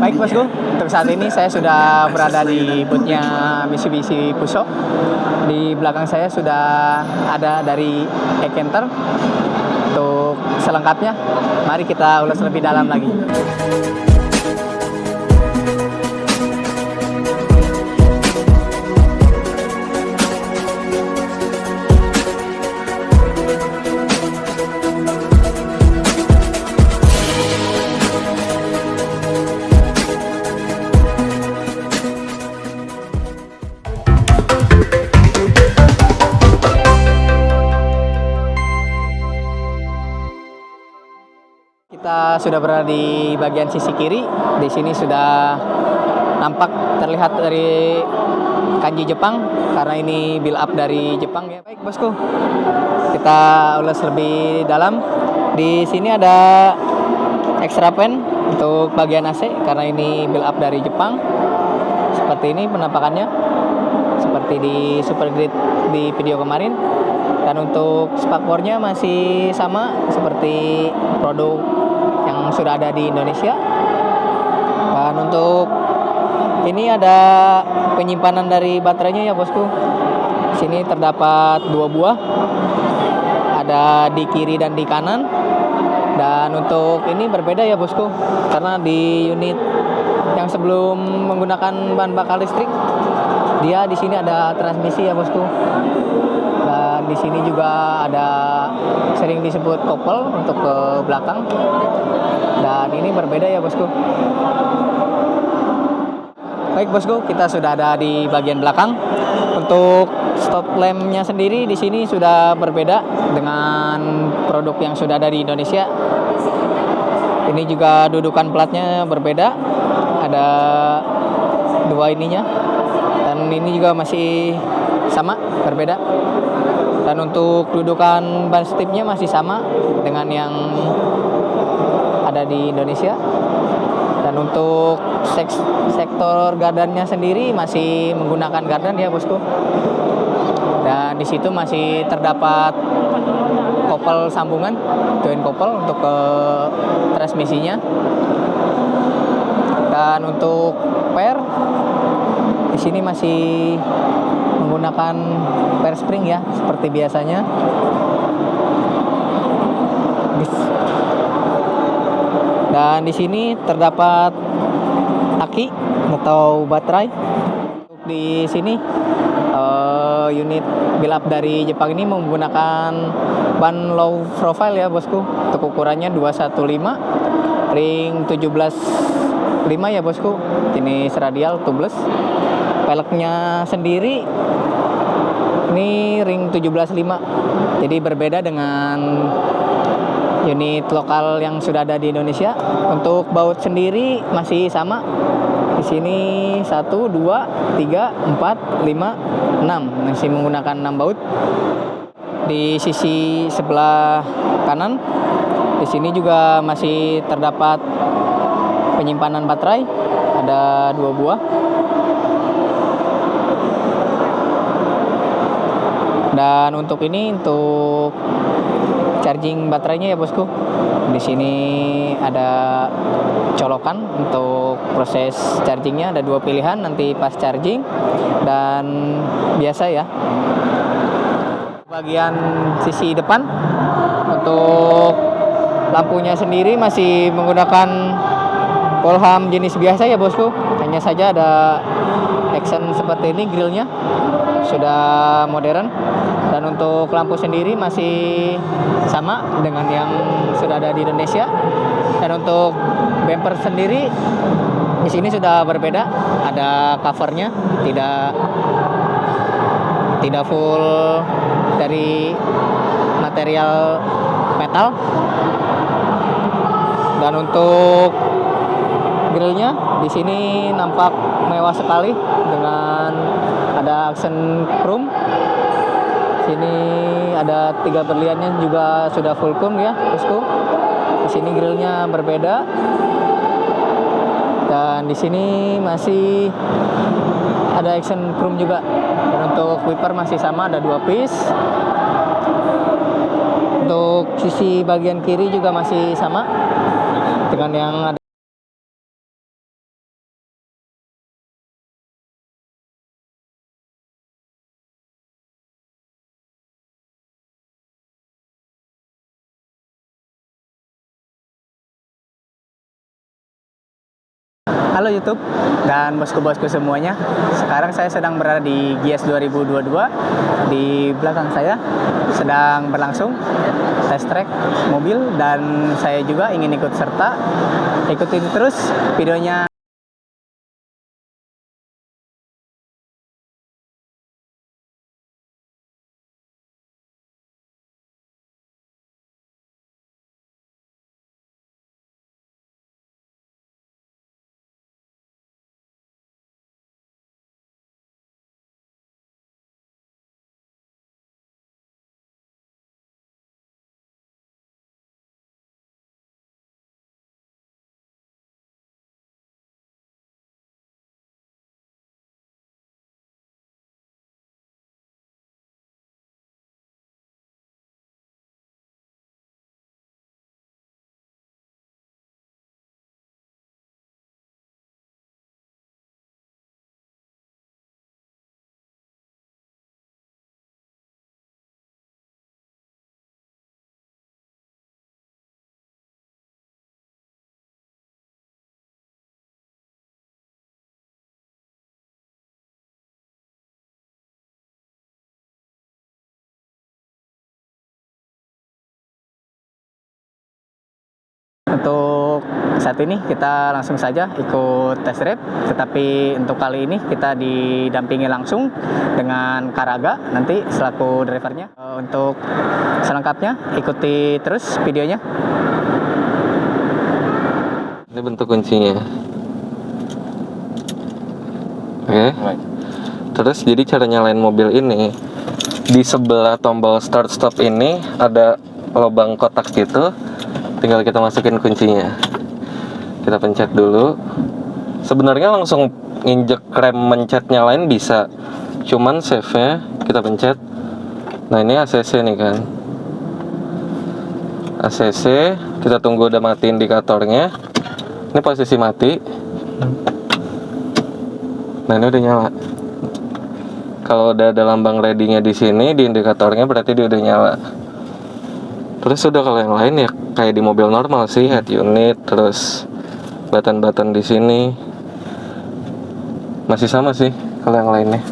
Baik bosku, untuk saat ini saya sudah berada di boothnya Mitsubishi Fuso. Di belakang saya sudah ada dari Ekenter. Untuk selengkapnya, mari kita ulas lebih dalam lagi. Kita sudah berada di bagian sisi kiri. Di sini sudah nampak terlihat dari kanji Jepang karena ini build up dari Jepang ya. Baik bosku, kita ulas lebih dalam. Di sini ada extra fan untuk bagian AC karena ini build up dari Jepang. Seperti ini penampakannya, seperti di Super Grid di video kemarin. Dan untuk spakbornya masih sama seperti produk yang sudah ada di Indonesia. Dan untuk ini ada penyimpanan dari baterainya ya bosku. Sini terdapat 2 buah, ada di kiri dan di kanan. Dan untuk ini berbeda ya bosku, karena di unit yang sebelum menggunakan bahan bakar listrik, dia di sini ada transmisi ya bosku. Dan di sini juga ada sering disebut kopel untuk ke belakang. Dan ini berbeda ya bosku. Baik bosku, kita sudah ada di bagian belakang. Untuk stop lampnya sendiri di sini sudah berbeda dengan produk yang sudah ada di Indonesia. Ini juga dudukan platnya berbeda. Ada 2 ininya. Dan ini juga masih sama, berbeda. Dan untuk dudukan ban stipnya masih sama dengan yang ada di Indonesia. Dan untuk sektor gardannya sendiri masih menggunakan gardan ya bosku. Dan di situ masih terdapat kopel sambungan, join kopel untuk ke transmisinya. Dan untuk per di sini masih menggunakan per spring ya seperti biasanya. Dan di sini terdapat aki atau baterai. Di sini unit build up dari Jepang ini menggunakan ban low profile ya bosku. Untuk ukurannya 215 ring 17.5 ya bosku. Jenis radial tubeless. Peleknya sendiri ini ring 17.5. Jadi berbeda dengan unit lokal yang sudah ada di Indonesia. Untuk baut sendiri masih sama. Di sini 1, 2, 3, 4, 5, 6. Masih menggunakan 6 baut. Di sisi sebelah kanan, di sini juga masih terdapat penyimpanan baterai. Ada 2 buah. Dan untuk ini untuk charging baterainya ya bosku. Di sini ada colokan untuk proses chargingnya, ada 2 pilihan nanti pas charging dan biasa ya. Bagian sisi depan untuk lampunya sendiri masih menggunakan polham jenis biasa ya bosku. Hanya saja ada action seperti ini grillnya sudah modern. Dan untuk lampu sendiri masih sama dengan yang sudah ada di Indonesia. Dan untuk bumper sendiri di sini sudah berbeda. Ada covernya, tidak full dari material metal. Dan untuk grillnya di sini nampak mewah sekali dengan ada aksen chrome. Sini ada 3 berliannya juga sudah full chrome ya bosku. Di sini grillnya berbeda. Dan di sini masih ada action chrome juga. Dan untuk wiper masih sama, ada 2 piece. Untuk sisi bagian kiri juga masih sama dengan yang ada Halo YouTube dan bosku-bosku semuanya. Sekarang saya sedang berada di Gias 2022. Di belakang saya sedang berlangsung test track mobil dan saya juga ingin ikut serta. Ikutin terus videonya. Untuk saat ini kita langsung saja ikut test drive, tetapi untuk kali ini kita didampingi langsung dengan Karaga nanti selaku drivernya. Untuk selengkapnya ikuti terus videonya. Ini bentuk kuncinya. Oke. Terus jadi cara nyalain mobil ini, di sebelah tombol start stop ini ada lubang kotak gitu. Tinggal kita masukin kuncinya. Kita pencet dulu. Sebenarnya langsung injek rem mencet nyalain bisa. Cuman save-nya kita pencet. Nah, ini ACC nih kan. ACC, kita tunggu udah mati indikatornya. Ini posisi mati. Nah, ini udah nyala. Kalau udah ada lambang ready-nya di sini di indikatornya berarti dia udah nyala. Terus udah kalau yang lain ya kayak di mobil normal sih, head unit, terus button-button di sini masih sama sih kalau yang lainnya.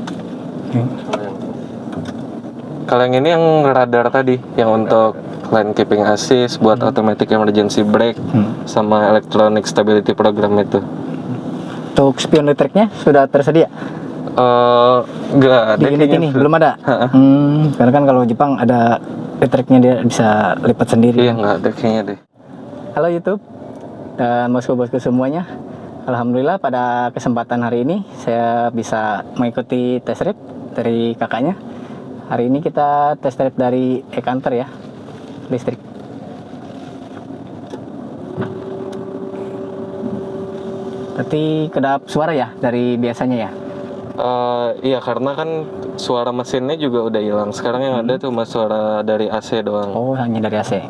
Kalau yang ini yang radar tadi, yang untuk lane keeping assist, buat automatic emergency brake, sama electronic stability program itu. Untuk spion listriknya sudah tersedia? Enggak ada. Di unit ini belum ada. Karena kan kalau Jepang ada listriknya, dia bisa lipat sendiri. Iya, nggak ada kayaknya deh. Halo YouTube dan bosku-bosku semuanya. Alhamdulillah pada kesempatan hari ini saya bisa mengikuti test drive dari kakaknya. Hari ini kita test drive dari e-counter ya, listrik. Berarti kedap suara ya dari biasanya ya? Iya, karena kan suara mesinnya juga udah hilang. Sekarang yang ada cuma suara dari AC doang. Oh, hanya dari AC.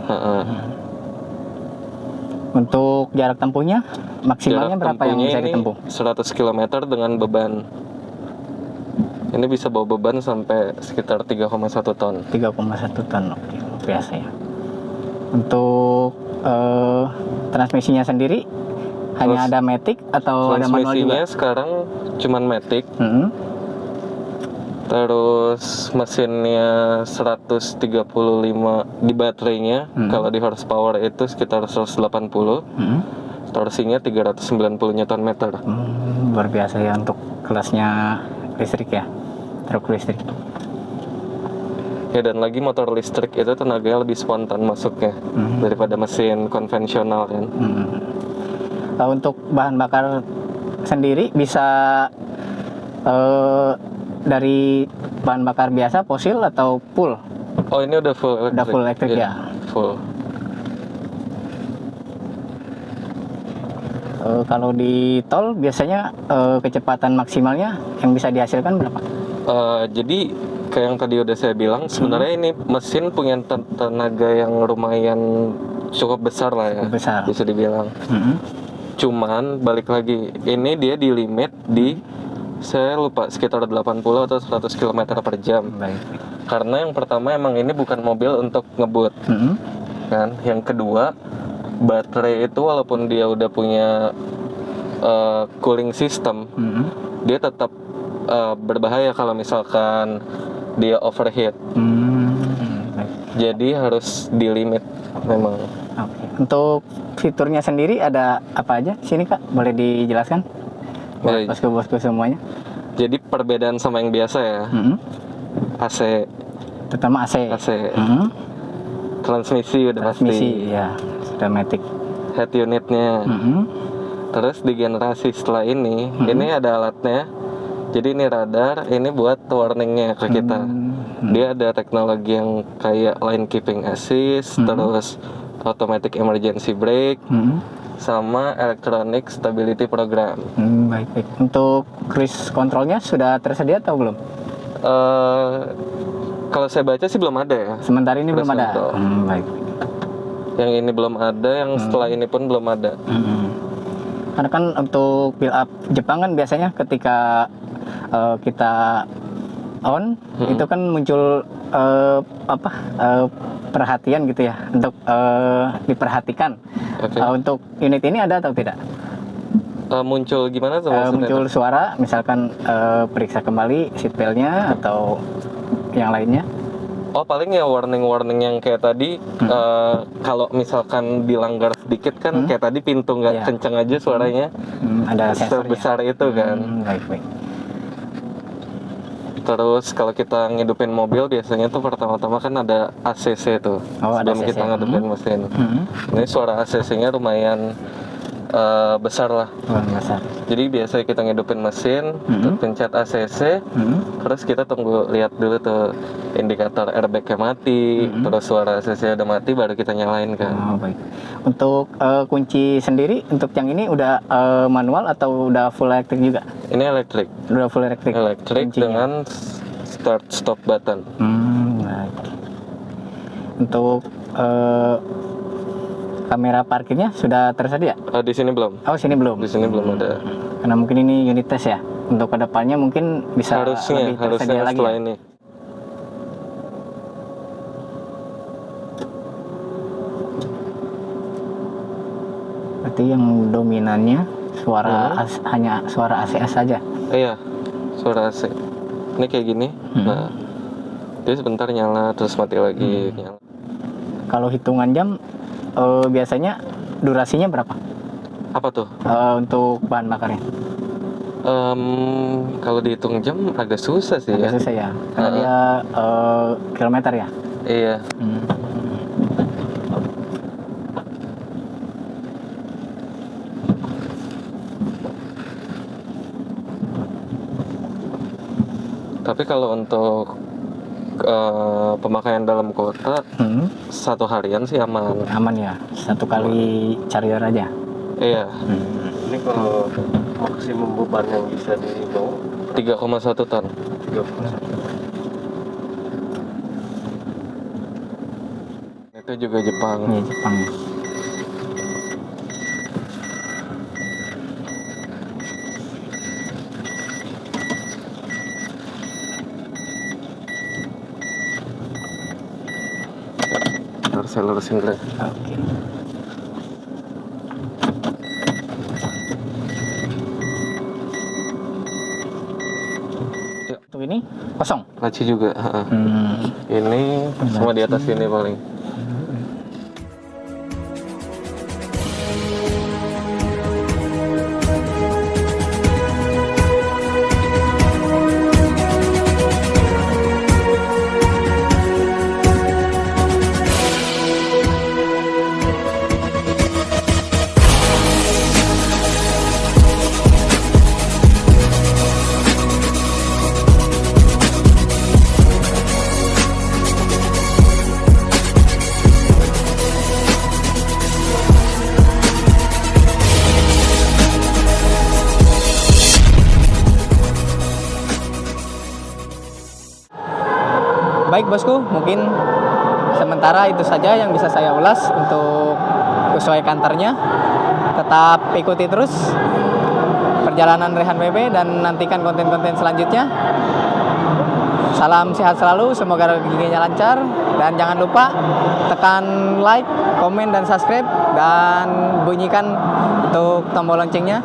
Untuk jarak tempuhnya maksimalnya berapa yang bisa ditempuh? 100 km dengan beban. Ini bisa bawa beban sampai sekitar 3,1 ton. 3,1 ton, oke, biasa ya. Untuk transmisinya sendiri hanya ada matic atau ada manual juga? Transmisinya sekarang cuman matic. Terus mesinnya 135 di baterainya. Kalau di horsepower itu sekitar 180. Torsinya 390 Nm. Luar biasa ya untuk kelasnya listrik ya, truk listrik. Ya, dan lagi motor listrik itu tenaganya lebih spontan masuknya daripada mesin konvensional kan. Untuk bahan bakar sendiri bisa dari bahan bakar biasa, fosil atau full? Oh, ini udah full elektrik. Udah full elektrik ya? Full. Kalau di tol biasanya kecepatan maksimalnya yang bisa dihasilkan berapa? Jadi kayak yang tadi udah saya bilang, sebenarnya ini mesin punya tenaga yang lumayan cukup besar lah ya. Cukup besar. Bisa dibilang. Cuman balik lagi, ini dia di limit di, saya lupa, sekitar 80 atau 100 km per jam. Baik. Karena yang pertama emang ini bukan mobil untuk ngebut. Kan? Yang kedua, baterai itu walaupun dia udah punya cooling system, dia tetap berbahaya kalau misalkan dia overheat. Jadi harus di limit memang. Oke. Untuk fiturnya sendiri ada apa aja sini Kak? Boleh dijelaskan? Baik. Bosku-bosku semuanya. Jadi perbedaan sama yang biasa ya. AC, Terutama AC. transmisi udah Transmisi, pasti. ya, sudah matic. Head unitnya. Terus di generasi setelah ini ada alatnya. Jadi ini radar, ini buat warningnya ke kita. Dia ada teknologi yang kayak line keeping assist, terus automatic emergency brake, sama electronic stability program. Baik. Untuk cruise controlnya sudah tersedia atau belum? Kalau saya baca sih belum ada ya. Sementara ini belum Cruise ada. control. Baik. Yang ini belum ada, yang setelah ini pun belum ada. Karena kan untuk build up Jepang kan biasanya ketika kita on itu kan muncul perhatian gitu ya untuk diperhatikan. Oke. Untuk unit ini ada atau tidak? Muncul gimana tuh maksudnya? Muncul suara misalkan periksa kembali seatbelt-nya atau yang lainnya. Oh paling ya warning yang kayak tadi kalau misalkan dilanggar sedikit kan kayak tadi pintu nggak kenceng aja suaranya, ada sensornya. sebesar itu kan. Baik. Terus kalau kita ngidupin mobil biasanya tuh pertama-tama kan ada ACC tuh ada sebelum ACC. kita ngidupin mesin. Ini suara ACC-nya lumayan besar lah. Besar. Jadi biasanya kita ngidupin mesin, pencet ACC, terus kita tunggu lihat dulu tuh indikator airbag-nya mati, terus suara ACC udah mati baru kita nyalain kan. Baik. Untuk kunci sendiri untuk yang ini udah manual atau udah full elektrik juga? Ini elektrik. Udah full elektrik. Elektrik kuncinya. dengan start stop button. Baik. Untuk kamera parkirnya sudah tersedia? Di sini belum. Oh, sini belum. Di sini belum ada. Karena mungkin ini unit test ya. Untuk kedepannya mungkin bisa lebih tersedia lagi. Setelah Ya? ini. Berarti yang dominannya hanya suara ACS saja. Iya, suara AC. Ini kayak gini. Nah, dia sebentar nyala terus mati lagi. Nyala. Kalau hitungan jam biasanya durasinya berapa? Apa tuh? Untuk bahan bakarnya? Kalau dihitung jam agak susah sih ya. Susah ya, karena dia kilometer ya. Iya. Tapi kalau untuk pemakaian dalam kota satu harian sih aman. Aman ya, satu kali charger aja. Iya. Ini kalau maksimum beban yang bisa dibawa 3,1 ton. 3,1. Itu juga Jepang. Ini Jepang. Harus saya lurusin dulu. Oke. Untuk ini kosong. Laci juga. Ini semua di atas ini paling. Baik bosku, mungkin sementara itu saja yang bisa saya ulas untuk Ushuaia Canter-nya. Tetap ikuti terus perjalanan Rehan WB dan nantikan konten-konten selanjutnya. Salam Salam sehat selalu, semoga rezekinya lancar, dan jangan lupa tekan like, komen, dan subscribe, dan bunyikan untuk tombol loncengnya.